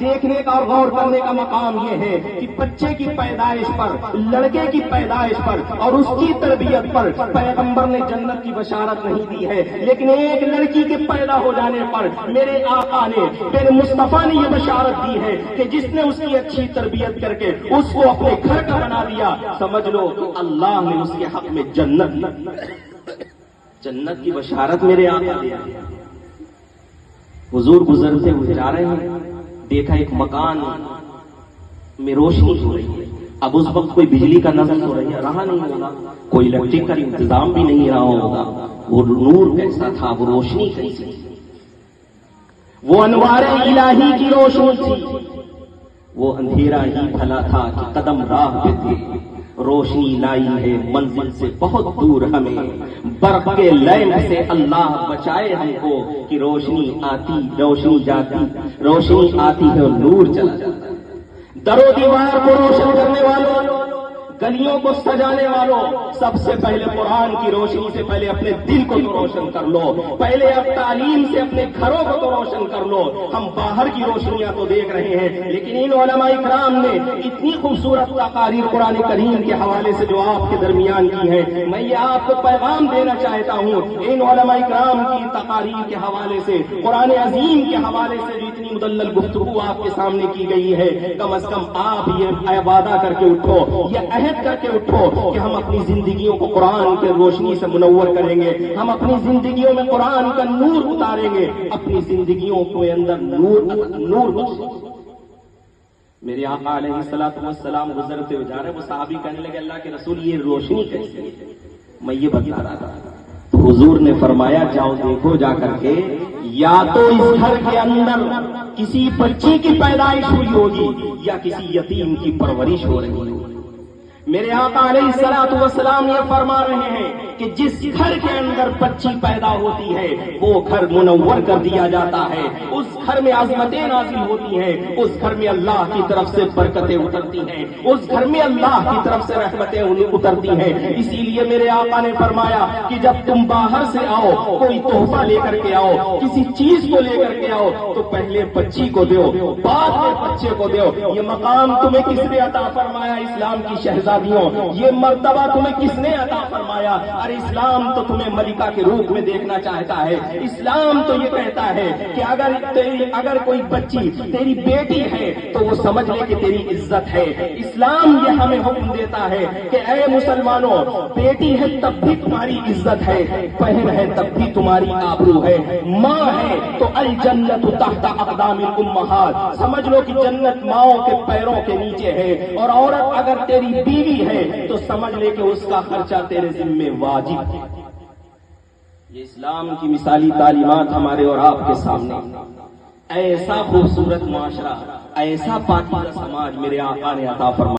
دیکھنے کا اور غور کرنے کا مقام یہ ہے کہ بچے کی پیدائش پر، لڑکے کی پیدائش پر اور اس کی تربیت پر پیغمبر نے جنت کی بشارت نہیں دی ہے، لیکن ایک لڑکی کے پیدا ہو جانے پر میرے آقا نے، میرے مصطفیٰ نے یہ بشارت دی ہے کہ جس نے اس کی اچھی تربیت کر کے اس کو اپنے گھر کا بنا دیا، سمجھ لو کہ اللہ نے اس کے حق میں جنت کی بشارت میرے آقا دیا۔ حضور گزرتے ہوئے جا رہے ہیں، دیکھا ایک مکان میں روشنی ہو رہی ہے۔ اب اس وقت کوئی بجلی کا نظر ہو رہی ہے، رہا نہیں ہوگا، کوئی الیکٹرک کا انتظام بھی نہیں رہا ہوگا، وہ نور کیسا تھا، وہ روشنی کیسی تھی، وہ انوار الہی کی روشنی تھی، وہ اندھیرا ہی بھلا تھا کہ قدم راہ پہ تھے، روشنی لائی ہے منزل سے بہت دور ہمیں، برق کے لیمپ سے اللہ بچائے ہم کو کہ روشنی آتی روشنی جاتی، روشنی آتی ہے اور نور چلا جاتا ہے۔ در و دیوار کو روشن کرنے والوں، گلیوں کو سجانے والوں، سب سے پہلے قرآن کی روشنی سے پہلے اپنے دل کو تو روشن کر لو، پہلے اب تعلیم سے اپنے گھروں کو تو روشن کر لو۔ ہم باہر کی روشنیاں تو دیکھ رہے ہیں، لیکن ان علماء کرام نے اتنی خوبصورت تقاریر قرآن کریم کے حوالے سے جو آپ کے درمیان کی ہے، میں یہ آپ کو پیغام دینا چاہتا ہوں، ان علماء کرام کی تقاریر کے حوالے سے، قرآن عظیم کے حوالے سے جو اتنی مدلل گفتگو آپ کے سامنے کی گئی ہے، کم از کم آپ یہ وعدہ کر کے اٹھو، یہ عہد کر کے اٹھو کہ ہم اپنی زندگیوں کو قرآن کے روشنی سے منور کریں گے، ہم اپنی زندگیوں میں قرآن کا نور اتاریں گے، اپنی زندگیوں کے اندر نور بخشیں گے۔ میرے آقا علیہ السلام گزرتے ہوئے جا رہے، وہ صحابی کہنے لگے اللہ کے رسول یہ روشنی کیسی ہے؟ میں یہ بتا رہا تھا، تو حضور نے فرمایا جاؤ دیکھو جا کر کے، یا تو اس گھر کے اندر کسی بچی کی پیدائش ہوئی ہوگی یا کسی یتیم کی پرورش ہو رہی ہوگی۔ میرے آقا علیہ السلام یہ فرما رہے ہیں کہ جس گھر کے اندر بچی پیدا ہوتی ہے وہ گھر منور کر دیا جاتا ہے، اس گھر میں عظمتیں نازل ہوتی ہیں، اس گھر میں اللہ کی طرف سے برکتیں اترتی ہیں، اس گھر میں اللہ کی طرف سے رحمتیں اترتی ہیں۔ اسی لیے میرے آقا نے فرمایا کہ جب تم باہر سے آؤ، کوئی تحفہ لے کر کے آؤ، کسی چیز کو لے کر کے آؤ، تو پہلے بچی کو دو، بعد میں بچے کو دو۔ یہ مقام تمہیں کس نے عطا فرمایا؟ اسلام کی شہزادیوں، یہ مرتبہ تمہیں کس نے عطا فرمایا؟ ارے اسلام تو تمہیں ملکہ کے روپ میں دیکھنا چاہتا ہے، اسلام تو یہ کہتا ہے کہ اگر کوئی بچی تیری بیٹی ہے تو وہ سمجھ لے کہ تیری عزت ہے۔ اسلام یہ ہمیں حکم دیتا ہے کہ اے مسلمانوں، بیٹی ہے تب بھی تمہاری عزت ہے، بہن ہے تب بھی تمہاری آبرو ہے، ماں ہے تو الجنت تحت اقدام الامہات، سمجھ لو کہ جنت ماؤں کے پیروں کے نیچے ہے، اور عورت اگر تیری بیوی ہے تو سمجھ لے کہ اس کا خرچہ تیرے ذمے واجب ہے۔ یہ اسلام کی مثالی تعلیمات ہمارے اور آپ کے سامنے، ایسا خوبصورت معاشرہ، ایسا پاکیزہ سماج میرے آقا نے عطا فرمایا۔